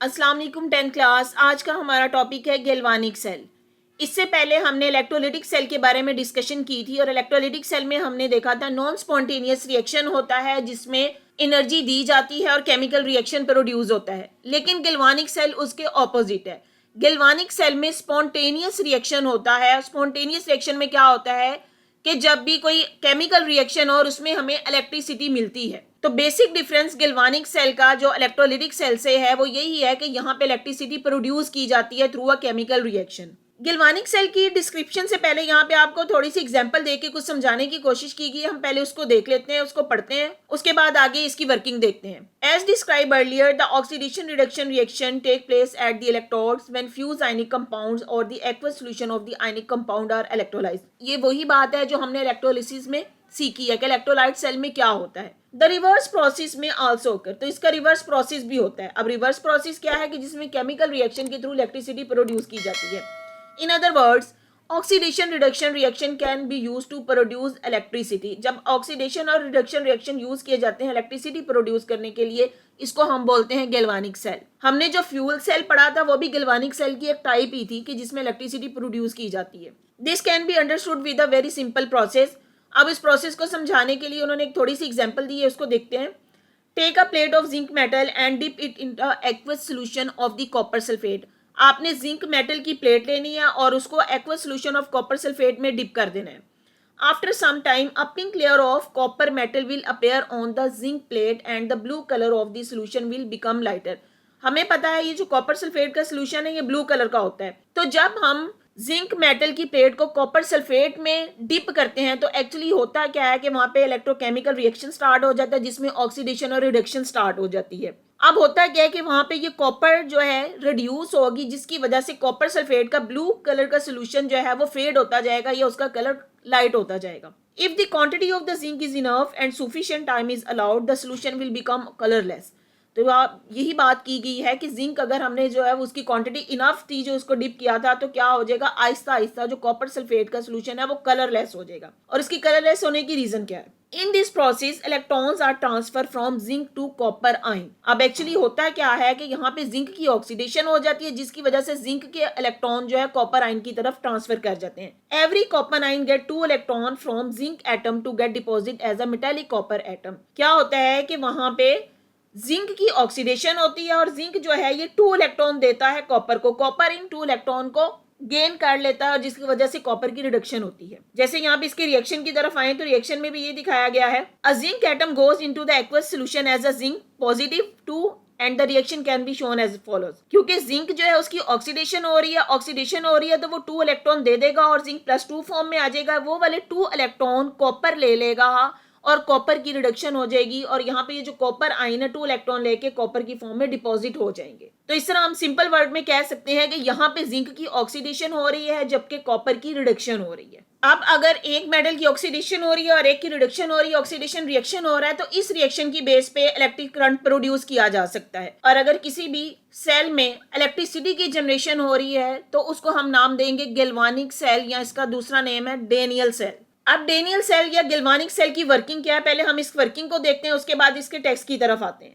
अस्सलाम वालेकुम 10th class. आज का हमारा टॉपिक है गैल्वानिक सेल। इससे पहले हमने इलेक्ट्रोलिटिक सेल के बारे में डिस्कशन की थी और इलेक्ट्रोलिटिक सेल में हमने देखा था नॉन स्पॉन्टेनियस रिएक्शन होता है जिसमें एनर्जी दी जाती है और केमिकल रिएक्शन प्रोड्यूस होता है, लेकिन गैल्वानिक सेल उसके ऑपोजिट है। गैल्वानिक सेल में स्पॉन्टेनियस रिएक्शन होता है। स्पॉन्टेनियस रिएक्शन में क्या होता है कि जब भी कोई केमिकल रिएक्शन और उसमें हमें इलेक्ट्रिसिटी मिलती है, तो बेसिक डिफरेंस गैल्वानिक सेल का जो इलेक्ट्रोलिटिक सेल से है वो यही है कि यहाँ पे इलेक्ट्रिसिटी प्रोड्यूस की जाती है through a chemical reaction. Galvanic cell की डिस्क्रिप्शन से पहले यहाँ पे आपको थोड़ी सी एग्जांपल देके कुछ समझाने की कोशिश की गई। हम पहले उसको देख लेते हैं, उसको पढ़ते हैं, उसके बाद आगे इसकी वर्किंग देखते हैं। As describe earlier, the oxidation reduction reaction take place at the electrodes when fuse ionic compounds और the aqueous solution of the ionic compound are electrolysed. ये वही बात है जो हमने इलेक्ट्रोलिसिस में सीखी है कि इलेक्ट्रोलाइट सेल में क्या होता है। द रिवर्स प्रोसेस में आल्सो ओकर, तो इसका रिवर्स प्रोसेस भी होता है। अब रिवर्स प्रोसेस क्या है कि जिसमें केमिकल रिएक्शन के थ्रू इलेक्ट्रिसिटी प्रोड्यूस की जाती है। In other words, oxidation reduction reaction can be use to produce electricity. जब ऑक्सीडेशन और रिडक्शन रिएक्शन यूज किए जाते हैं इलेक्ट्रिसिटी प्रोड्यूस करने के लिए, इसको हम बोलते हैं गैल्वानिक सेल। हमने जो फ्यूल सेल पढ़ा था वो भी गैल्वानिक सेल की एक टाइप ही थी कि जिसमें इलेक्ट्रिसिटी प्रोड्यूस की जाती है। This can be understood with a very simple process. अब इस प्रोसेस को समझाने के लिए उन्होंने एक थोड़ी सी एग्जांपल दी है, उसको देखते हैं। Take a plate of zinc metal and dip it in aqueous solution of the copper sulphate. आपने जिंक मेटल की प्लेट लेनी है और उसको aqueous solution of copper sulphate में डिप कर देना है। After some time a pink layer of copper metal will appear on the zinc plate and the blue colour of the solution will become lighter. हमें पता है ये जो copper sulphate का सोल्यूशन है ये ब्लू कलर का होता है। तो जब हम जिंक मेटल की प्लेट को कॉपर सल्फेट में डिप करते हैं तो एक्चुअली होता क्या है कि वहां पे इलेक्ट्रोकेमिकल रिएक्शन स्टार्ट हो जाता है जिसमें ऑक्सीडेशन और रिडक्शन स्टार्ट हो जाती है। अब होता क्या है कि वहां पे ये कॉपर जो है रिड्यूस होगी, जिसकी वजह से कॉपर सल्फेट का ब्लू कलर का सोल्यूशन जो है वो फेड होता जाएगा या उसका कलर लाइट होता जाएगा। If the quantity of the zinc is enough and sufficient time is allowed, the solution will become colourless. तो आप यही बात की गई है कि जिंक अगर हमने जो है उसकी क्वांटिटी इनफ थी जो उसको डिप किया था, तो क्या हो जाएगा, आहिस्ता आहिस्ता जो कॉपर सल्फेट का सोल्यूशन है वो कलरलेस हो जाएगा। और इसकी कलरलेस होने की रीजन क्या है? In this process electrons are transfer from zinc to copper ion. अब एक्चुअली होता क्या है कि यहाँ पे जिंक की ऑक्सीडेशन हो जाती है जिसकी वजह से जिंक के इलेक्ट्रॉन जो है कॉपर आयन की तरफ ट्रांसफर कर जाते हैं। Every copper ion get 2 electron from zinc atom to get deposit as a metallic copper atom. क्या होता है कि वहां पे जिंक की ऑक्सीडेशन होती है और जिंक जो है ये 2 इलेक्ट्रॉन देता है कॉपर को। कॉपर इन 2 इलेक्ट्रॉन को गेन कर लेता है और जिसकी वजह से कॉपर की रिडक्शन होती है। जैसे यहाँ पे इसके रिएक्शन की तरफ आए तो रिएक्शन में भी ये दिखाया गया है, a zinc atom goes into the aqueous solution as a zinc positive 2 and the reaction can be shown as follows. क्योंकि जिंक जो है उसकी ऑक्सीडेशन हो रही है तो वो 2 इलेक्ट्रॉन दे देगा और जिंक +2 फॉर्म में आ जाएगा। वो वाले 2 इलेक्ट्रॉन कॉपर ले लेगा और कॉपर की रिडक्शन हो जाएगी और यहाँ पे ये जो कॉपर आयन है 2 इलेक्ट्रॉन लेके कॉपर की फॉर्म में डिपॉजिट हो जाएंगे। तो इस तरह हम सिंपल वर्ड में कह सकते हैं कि यहाँ पे जिंक की ऑक्सीडेशन हो रही है जबकि कॉपर की रिडक्शन हो रही है। अब अगर एक मेटल की ऑक्सीडेशन हो रही है और एक की रिडक्शन हो रही है, ऑक्सीडेशन रिएक्शन हो रहा है, तो इस रिएक्शन की बेस पे इलेक्ट्रिक करंट प्रोड्यूस किया जा सकता है। और अगर किसी भी सेल में इलेक्ट्रिसिटी की जनरेशन हो रही है तो उसको हम नाम देंगे गैल्वानिक सेल या इसका दूसरा नेम है डेनियल सेल। अब डेनियल सेल या गैल्वानिक सेल की वर्किंग क्या है, पहले हम इस वर्किंग को देखते हैं, उसके बाद इसके टेक्स्ट की तरफ आते हैं।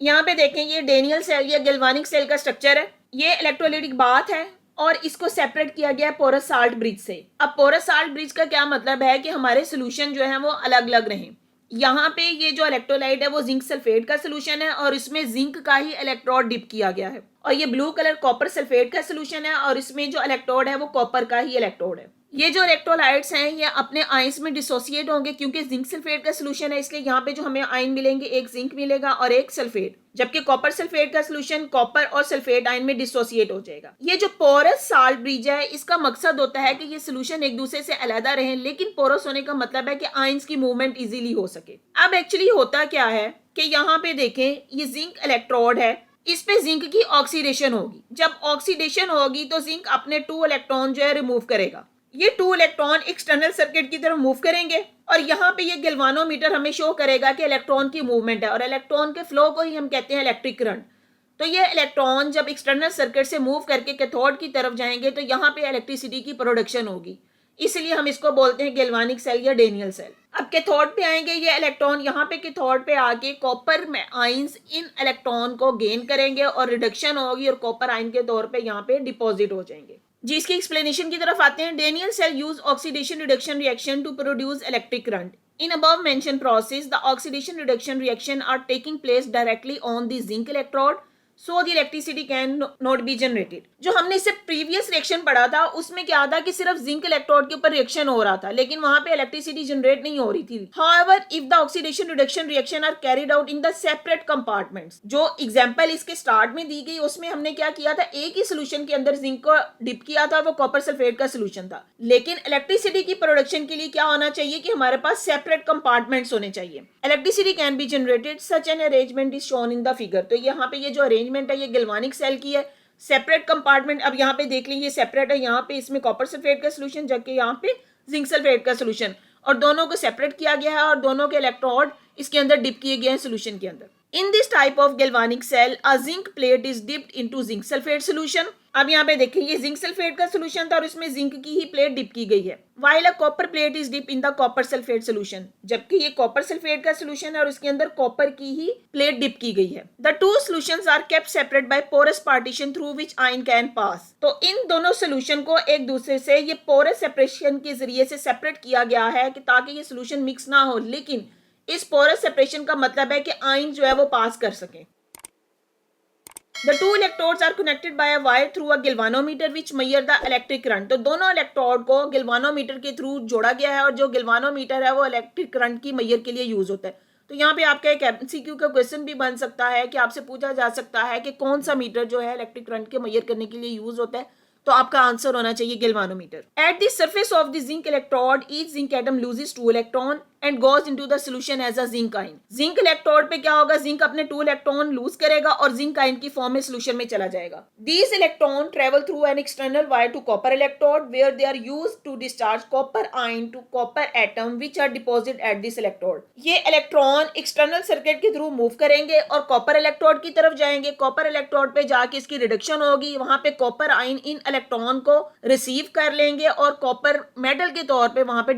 यहाँ पे देखें ये डेनियल सेल या गैल्वानिक सेल का स्ट्रक्चर है। ये इलेक्ट्रोलाइटिक बाथ है और इसको सेपरेट किया गया है पोरस साल्ट ब्रिज से। अब पोरस साल्ट ब्रिज का क्या मतलब है कि हमारे सोल्यूशन जो है वो अलग अलग रहें। यहाँ पे ये जो इलेक्ट्रोलाइट है वो जिंक सल्फेट का सोल्यूशन है और इसमें जिंक का ही इलेक्ट्रोड डिप किया गया है, और ये ब्लू कलर कॉपर सल्फेट का सोल्यूशन है और इसमें जो इलेक्ट्रोड है वो कॉपर का ही इलेक्ट्रोड है। ये जो इलेक्ट्रोलाइट्स हैं ये अपने आयंस में डिसोसिएट होंगे क्योंकि जिंक सल्फेट का सोल्यूशन है, इसलिए यहाँ पे जो हमें आयन मिलेंगे एक जिंक मिलेगा और एक सल्फेट, जबकि कॉपर सल्फेट का सोल्यूशन कॉपर और सल्फेट आयन में डिसोसिएट हो जाएगा। ये जो पोरस साल्ट ब्रिज है इसका मकसद होता है कि ये सोल्यूशन एक दूसरे से अलग रहें, लेकिन पोरस होने का मतलब है कि आयंस की मूवमेंट इजीली हो सके। अब एक्चुअली होता क्या है कि यहाँ पे देखें ये जिंक इलेक्ट्रोड है, इस पे जिंक की ऑक्सीडेशन होगी। जब ऑक्सीडेशन होगी तो जिंक अपने 2 इलेक्ट्रॉन जो है रिमूव करेगा। ये 2 इलेक्ट्रॉन एक्सटर्नल सर्किट की तरफ मूव करेंगे और यहाँ पे ये गैल्वानोमीटर हमें शो करेगा कि इलेक्ट्रॉन की मूवमेंट है और इलेक्ट्रॉन के फ्लो को ही हम कहते हैं इलेक्ट्रिक करंट। तो ये इलेक्ट्रॉन जब एक्सटर्नल सर्किट से मूव करके कैथोड की तरफ जाएंगे तो यहाँ पे इलेक्ट्रिसिटी की प्रोडक्शन होगी। इसलिए हम इसको बोलते हैं गैल्वानिक सेल या डेनियल सेल। अब कैथोड पे आएंगे, ये इलेक्ट्रॉन यहाँ पे कैथोड पे आके कॉपर में आइंस इन इलेक्ट्रॉन को गेन करेंगे और रिडक्शन होगी और कॉपर आयन के तौर पे यहाँ पे डिपॉजिट हो जाएंगे। जी इसकी एक्सप्लेनेशन की तरफ आते हैं। Daniel cell use oxidation reduction reaction to produce electric current. In above mentioned process, the oxidation reduction reaction are taking place directly on the zinc electrode, so the electricity can not be generated. जो हमने इससे previous reaction पढ़ा था उसमें क्या था कि सिर्फ जिंक इलेक्ट्रोड के ऊपर रिएक्शन हो रहा था, लेकिन वहां पे इलेक्ट्रिसिटी जनरेट नहीं हो रही थी। However, if the oxidation reduction reaction are carried out in the separate compartments, जो एग्जांपल इसके स्टार्ट में दी गई उसमें हमने क्या किया था, एक ही सोल्यूशन के अंदर जिंक को डिप किया था, वो कॉपर सल्फेट का सोल्यूशन था। लेकिन इलेक्ट्रिसिटी की प्रोडक्शन के लिए क्या होना चाहिए कि हमारे पास सेपरेट कंपार्टमेंट्स होने चाहिए। Electricity can be generated, such an arrangement is shown in the figure. तो यहाँ पे ये जो अरेंजमेंट है ये गैल्वानिक सेल की है। सेपरेट कंपार्टमेंट, अब यहाँ पे देख लीजिए सेपरेट है, यहाँ पे इसमें कॉपर सल्फेट का सोल्यूशन जबकि यहाँ पे जिंक सल्फेट का सोल्यूशन, और दोनों को सेपरेट किया गया है और दोनों के इलेक्ट्रोड इसके अंदर डिप किए गए हैं सोल्यूशन के अंदर। In this type of galvanic cell, a zinc plate is dipped into zinc sulfate solution. अब यहाँ पे देखिए ये जिंक सल्फेट का सोल्यूशन था और इसमें जिंक की ही प्लेट डिप की गई है। While a copper plate is dipped in the copper sulfate solution, जबकि ये कॉपर सल्फेट का सोल्यूशन है और इसके अंदर कॉपर की ही प्लेट डिप की गई है। The two solutions are kept separate by porous partition through which ion can pass. तो इन दोनों सोल्यूशन को एक दूसरे से ये पोरस सेपरेशन के जरिए से सेपरेट किया गया है कि ताकि ये सोल्यूशन मिक्स ना हो, लेकिन इस पोरस सेपरेशन का मतलब है कि आयन जो है वो पास कर सके। The two electrodes are connected by a wire through a galvanometer which measure the electric current. तो दोनों इलेक्ट्रोड को गैल्वानोमीटर के थ्रू जोड़ा गया है और जो गैल्वानोमीटर है वो इलेक्ट्रिक करंट की मेजर के लिए यूज होता है। तो यहाँ पे आपका एक एमसीक्यू का क्वेश्चन भी बन सकता है कि आपसे पूछा जा सकता है कि कौन सा मीटर जो है इलेक्ट्रिक करंट के मेजर करने के लिए यूज होता है, तो आपका आंसर होना चाहिए galvanometer. At the surface of the zinc electrode each zinc atom loses 2 electron and goes into the solution as a zinc ion. Zinc electrode पे क्या होगा, जिंक अपने 2 इलेक्ट्रॉन लूज करेगा और जिंक आयन की फॉर्म में सॉल्यूशन में चला जाएगा। These electron travel through an external wire to copper electrode where they are used to discharge copper ion to copper atom which are deposited at this electrode. ये electron external circuit के through move करेंगे और copper electrode की तरफ जाएंगे। Copper electrode पे जाके इसकी रिडक्शन होगी, वहां पे कॉपर आयन इन इलेक्ट्रॉन को रिसीव कर लेंगे और कॉपर मेटल के तौर पे वहां पे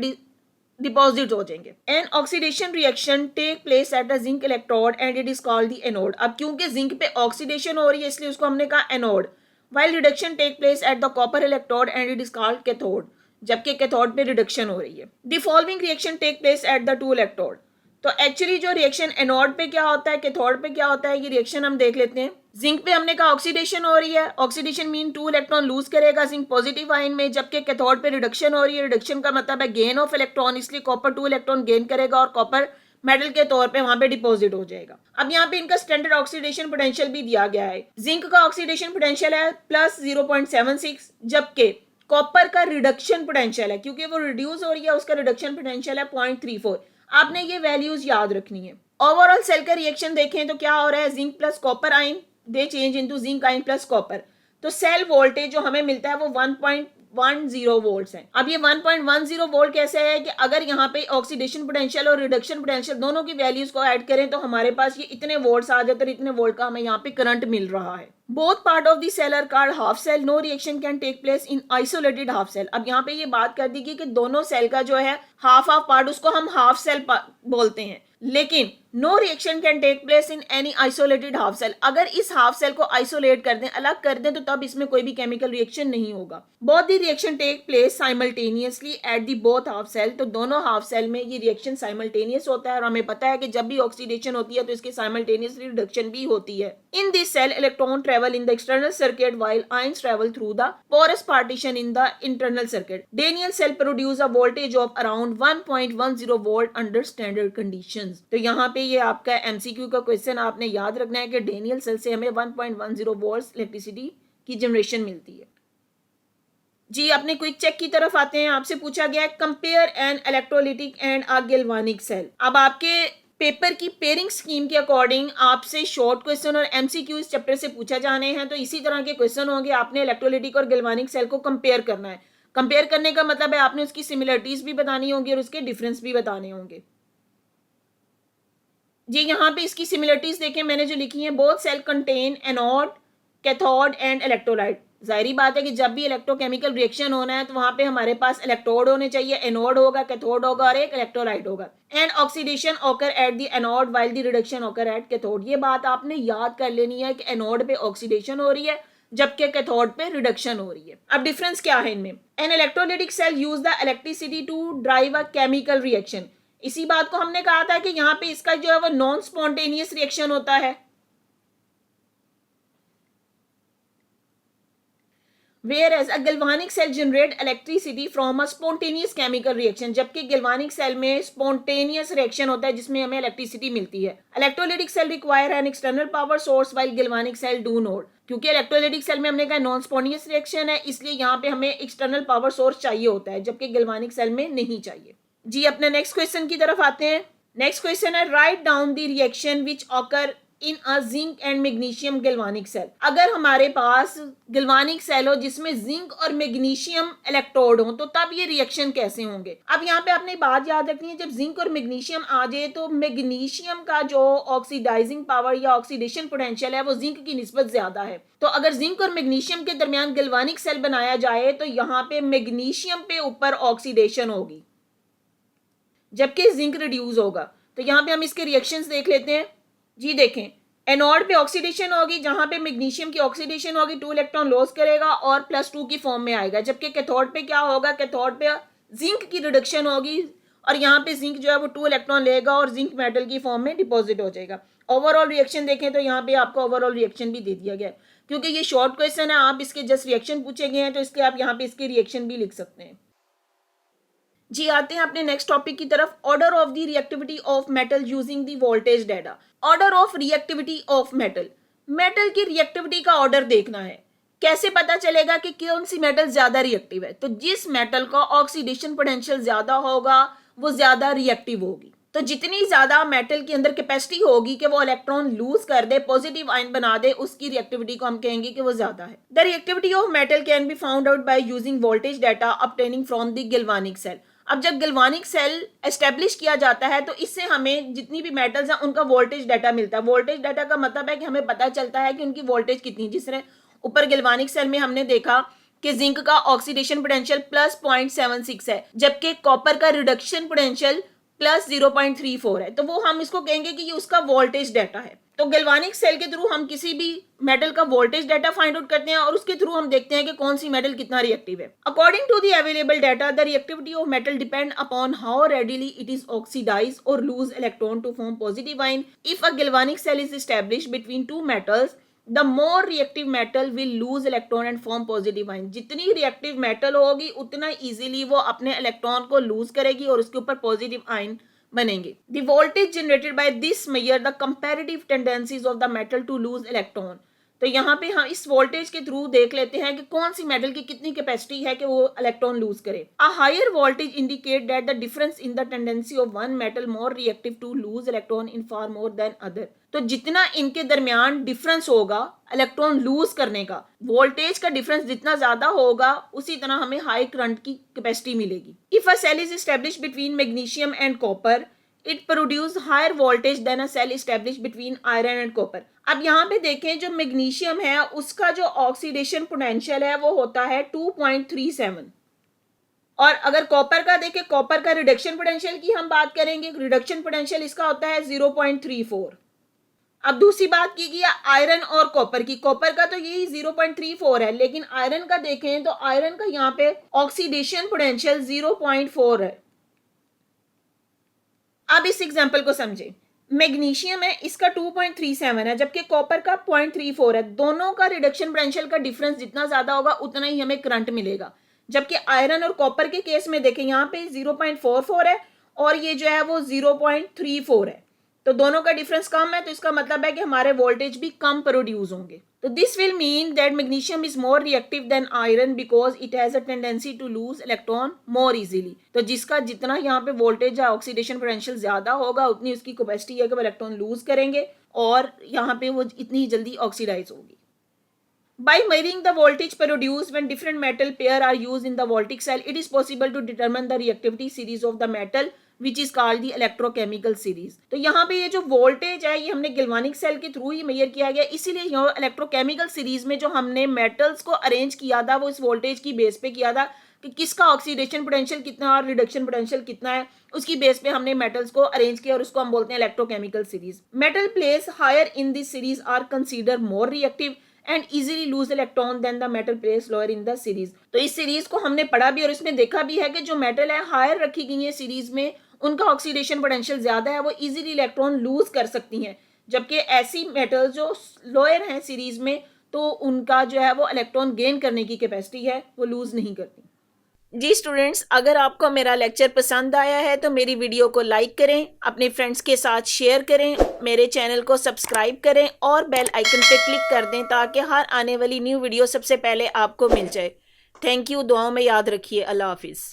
डिपॉजिट हो जाएंगे। An oxidation reaction take place at the zinc electrode and it is called the anode. अब क्योंकि जिंक पे ऑक्सीडेशन हो रही है इसलिए उसको हमने कहा anode. While reduction take place at the copper electrode and it is called cathode, जबकि कैथोड पे रिडक्शन हो रही है। The following reaction take place at the 2 electrode. तो एक्चुअली जो रिएक्शन एनोड पे क्या होता है, कैथोड पे क्या होता है, ये रिएक्शन हम देख लेते हैं। जिंक पे हमने कहा ऑक्सीडेशन हो रही है, ऑक्सीडेशन मीन 2 इलेक्ट्रॉन लूज करेगा जिंक पॉजिटिव आयन में, जबकि कैथोड पे रिडक्शन हो रही है। रिडक्शन का मतलब है गेन ऑफ इलेक्ट्रॉन, इसलिए कॉपर 2 इलेक्ट्रॉन गेन करेगा और कॉपर मेटल के तौर पे वहां पे डिपॉजिट हो जाएगा। अब यहाँ पे इनका स्टैंडर्ड ऑक्सीडेशन पोटेंशियल भी दिया गया है। जिंक का ऑक्सीडेशन पोटेंशियल है प्लस 0.76, जबकि कॉपर का रिडक्शन पोटेंशियल है, क्योंकि वो रिड्यूस हो रही है, उसका रिडक्शन पोटेंशियल है 0.34। आपने ये वैल्यूज याद रखनी है। ओवरऑल सेल का रिएक्शन देखें तो क्या हो रहा है, जिंक प्लस कॉपर आयन दे change into zinc ion plus copper. तो सेल वोल्टेज जो हमें मिलता है वो 1.10 वोल्ट्स है। अब ये 1.10 वोल्ट कैसे है कि अगर यहाँ पे ऑक्सीडेशन पोटेंशियल और रिडक्शन पोटेंशियल दोनों की वैल्यूज को ऐड करें तो हमारे पास ये इतने वोल्ट्स आ जाते हैं, इतने वोल्ट का हमें यहाँ पे करंट मिल रहा है। Both part of the cell are called half cell, no reaction can take place in isolated half cell. अब यहाँ पे ये बात कर दी गई कि दोनों सेल का जो है हाफ पार्ट उसको हम हाफ सेल बोलते हैं, लेकिन no reaction can take place in any isolated half cell. अगर इस हाफ सेल को आइसोलेट कर दें, अलग कर दें, तो तब इसमें कोई भी केमिकल रिएक्शन नहीं होगा। Both the reaction take place simultaneously at the both half cell. तो दोनों हाफ सेल में ये रिएक्शन साइमल्टेनियस होता है और हमें पता है कि जब भी ऑक्सीडेशन होती है तो इसकी साइमल्टेनियसली रिडक्शन भी होती है। In this cell electron travel in the external circuit while ions travel through the porous partition in the internal circuit. Daniel cell produce a voltage of around 1.10 volt under standard conditions. तो यहाँ पे ये आपका MCQ का question आपने याद रखना है कि डेनियल सेल से हमें 1.10 वोल्ट इलेक्ट्रिसिटी की जनरेशन मिलती है। जी अपने क्विक चेक की तरफ आते हैं। आपसे पूछा गया है compare an electrolytic and a galvanic cell. अब आपके पेपर की पेयरिंग स्कीम के अकॉर्डिंग आपसे शॉर्ट क्वेश्चन और एमसीक्यू इस चैप्टर से पूछा जाने हैं, तो इसी तरह के क्वेश्चन होंगे। आपने इलेक्ट्रोलिटिक और गैल्वानिक सेल को कंपेयर करना है। कंपेयर करने का मतलब है आपने उसकी सिमिलरिटीज भी बतानी होंगी और उसके डिफरेंस भी बताने होंगे। जी यहाँ पे इसकी सिमिलरिटीज देखें मैंने जो लिखी है, both cell contain anode cathode and electrolyte. जाहिर बात है कि जब भी इलेक्ट्रोकेमिकल रिएक्शन होना है तो वहां पे हमारे पास इलेक्ट्रोड होने चाहिए, एनोड होगा, कैथोड होगा और एक इलेक्ट्रोलाइट होगा। And oxidation occur at the anode while the reduction occur at cathode. ये बात आपने याद कर लेनी है कि एनोड पे ऑक्सीडेशन हो रही है जबकि कैथोड पे रिडक्शन हो रही है। अब डिफरेंस क्या है इनमें? An electrolytic cell use the electricity to drive a chemical reaction. इसी बात को हमने कहा था कि यहाँ पे इसका जो है वो नॉन स्पॉन्टेनियस रिएक्शन होता है। Whereas a galvanic cell generate electricity from a spontaneous chemical reaction, जबकि galvanic cell में spontaneous reaction होता है जिसमें हमें electricity मिलती है। Electrolytic cell require an external power source while galvanic cell do not। क्योंकि electrolytic cell में हमने कहा non spontaneous reaction है, इसलिए यहाँ पे हमें external power source चाहिए होता है, जबकि galvanic cell में नहीं चाहिए। जी अपने next question की तरफ आते हैं। Next question है write down the reaction which occur in a zinc and magnesium galvanic cell. अगर हमारे पास गैल्वानिक सेल हो जिसमें जिंक और मैग्नीशियम इलेक्ट्रोड हो तो तब ये रिएक्शन कैसे होंगे? अब यहाँ पे आपने बात याद रखनी है, जब जिंक और मैग्नीशियम आ जाए तो मैग्नीशियम का जो ऑक्सीडाइजिंग पावर या ऑक्सीडेशन पोटेंशियल है वो जिंक की निस्बत ज्यादा है। तो अगर जिंक और मैग्नीशियम के दरमियान गैल्वानिक सेल बनाया जाए तो यहाँ पे मैग्नीशियम पे ऊपर ऑक्सीडेशन होगी जबकि जिंक रिड्यूस होगा। तो यहाँ पे हम इसके रिएक्शंस देख लेते हैं। जी देखें, एनोड पे ऑक्सीडेशन होगी जहां पे मैग्नीशियम की ऑक्सीडेशन होगी, 2 इलेक्ट्रॉन लॉस करेगा और +2 की फॉर्म में आएगा। जबकि कैथोड पे क्या होगा? कैथोड पे जिंक की रिडक्शन होगी और यहाँ पे जिंक जो है वो 2 इलेक्ट्रॉन लेगा और जिंक मेटल की फॉर्म में डिपॉजिट हो जाएगा। ओवरऑल रिएक्शन देखें तो यहाँ पे आपको ओवरऑल रिएक्शन भी दे दिया गया है। क्योंकि ये शॉर्ट क्वेश्चन है, आप इसके जस्ट रिएक्शन पूछे गए हैं तो इसके आप यहाँ पे इसके रिएक्शन भी लिख सकते हैं। जी आते हैं अपने नेक्स्ट टॉपिक की तरफ। Order of the reactivity of metal using the voltage data. Order of reactivity of metal, metal की रिएक्टिविटी का ऑर्डर देखना है। कैसे पता चलेगा कि कौन सी मेटल ज्यादा रिएक्टिव है? तो जिस मेटल का ऑक्सीडेशन पोटेंशियल ज्यादा होगा वो ज्यादा रिएक्टिव होगी। तो जितनी ज्यादा मेटल के अंदर कैपेसिटी होगी कि वो इलेक्ट्रॉन लूज कर दे, पॉजिटिव आयन बना दे, उसकी रिएक्टिविटी को हम कहेंगे कि वो ज्यादा है। The reactivity of metal can be found out by using voltage data obtaining from the galvanic cell. अब जब गैल्वानिक सेल एस्टेब्लिश किया जाता है तो इससे हमें जितनी भी मेटल्स हैं उनका वोल्टेज डाटा मिलता है। वोल्टेज डाटा का मतलब है कि हमें पता चलता है कि उनकी वोल्टेज कितनी। जिस तरह ऊपर गैल्वानिक सेल में हमने देखा कि जिंक का ऑक्सीडेशन पोटेंशियल +0.76 है जबकि कॉपर का रिडक्शन पोटेंशियल +0.34 है। तो वो हम इसको कहेंगे कि ये उसका वोल्टेज डाटा है। तो गैल्वानिक सेल के थ्रू हम किसी भी मेटल का वोल्टेज डाटा फाइंड आउट करते हैं और उसके थ्रू हम देखते हैं कि कौन सी मेटल कितना रिएक्टिव है। According to the available data, the reactivity of metal depend upon how readily it is oxidise और lose electron to form positive ion. If a galvanic cell is established between two metals, the more reactive metal will lose electron and form positive ion. जितनी reactive metal होगी उतना easily वो अपने electron को loose करेगी और उसके ऊपर पॉजिटिव आयन बनेंगे। The voltage generated by this measure the comparative tendencies of the metal to lose electron। तो यहाँ पे हम इस वोल्टेज के थ्रू देख लेते हैं कि कौन सी मेटल की कितनी कैपेसिटी है कि वो इलेक्ट्रॉन लूज करे। A higher voltage indicate that the difference in the tendency of one metal more reactive to lose electron in far more than other। तो जितना इनके दरमियान डिफरेंस होगा इलेक्ट्रॉन लूज करने का, वोल्टेज का डिफरेंस जितना ज्यादा होगा उसी तरह हमें हाई करंट की कैपेसिटी मिलेगी। If a cell is established between magnesium and copper, it produce higher voltage than a cell established between iron and copper. अब यहाँ पे देखें जो मैग्नीशियम है उसका जो ऑक्सीडेशन पोटेंशियल है वो होता है 2.37 और अगर कॉपर का देखें, कॉपर का रिडक्शन पोटेंशियल की हम बात करेंगे, रिडक्शन पोटेंशियल इसका होता है 0.34। अब दूसरी बात की गई आयरन और कॉपर की। कॉपर का तो यही 0.34 है, लेकिन आयरन का देखें तो आयरन का यहाँ पे ऑक्सीडेशन पोटेंशियल 0.4 है। अब इस एग्जांपल को समझें। मैग्नीशियम है, इसका 2.37 है जबकि कॉपर का 0.34 है। दोनों का रिडक्शन पोटेंशियल का डिफरेंस जितना ज्यादा होगा उतना ही हमें करंट मिलेगा। जबकि आयरन और कॉपर के केस में देखें यहाँ पे 0.44 है और ये जो है वो 0.34 है। तो दोनों का डिफरेंस कम है, तो इसका मतलब है कि हमारे वोल्टेज भी कम प्रोड्यूस होंगे। तो this will mean that magnesium is more reactive than iron because it has a tendency to lose electron more easily. तो जिसका जितना यहाँ पे वोल्टेज या ऑक्सीडेशन पोटेंशियल ज्यादा होगा उतनी उसकी कैपेसिटी है कि वो इलेक्ट्रॉन लूज करेंगे और यहाँ पे वो इतनी जल्दी ऑक्सीडाइज होगी। By measuring the voltage produced when different metal pair are used in the voltaic cell, it is possible to determine the reactivity series of the metal which is called the electrochemical series. तो यहाँ पे ये जो voltage है ये हमने galvanic cell के through ही major किया गया, इसीलिए यहाँ इलेक्ट्रोकेमिकल सीरीज में जो हमने मेटल्स को अरेंज किया था वो इस वोल्टेज की बेस पे किया था कि किसका ऑक्सीडेशन पोटेंशियल कितना और रिडक्शन पोटेंशियल कितना है, उसकी बेस पे हमने मेटल्स को अरेंज किया और उसको हम बोलते हैं electrochemical series. Metal place higher in this series are consider more reactive and easily lose electron than the metal place lower in the series. तो इस सीरीज को हमने पढ़ा भी और इसमें देखा भी है कि जो मेटल है हायर रखी गई है सीरीज में, उनका ऑक्सीडेशन पोटेंशियल ज्यादा है, वो इजीली इलेक्ट्रॉन लूज कर सकती हैं, जबकि ऐसी मेटल जो लोअर हैं सीरीज में तो उनका जो है वो इलेक्ट्रॉन गेन करने की कैपेसिटी है, वो लूज नहीं करती। जी स्टूडेंट्स, अगर आपको मेरा लेक्चर पसंद आया है तो मेरी वीडियो को लाइक करें, अपने फ्रेंड्स के साथ शेयर करें, मेरे चैनल को सब्सक्राइब करें और बेल आइकन पे क्लिक कर दें ताकि हर आने वाली न्यू वीडियो सबसे पहले आपको मिल जाए। थैंक यू, दुआओं में याद रखिए। अल्लाह हाफिज़।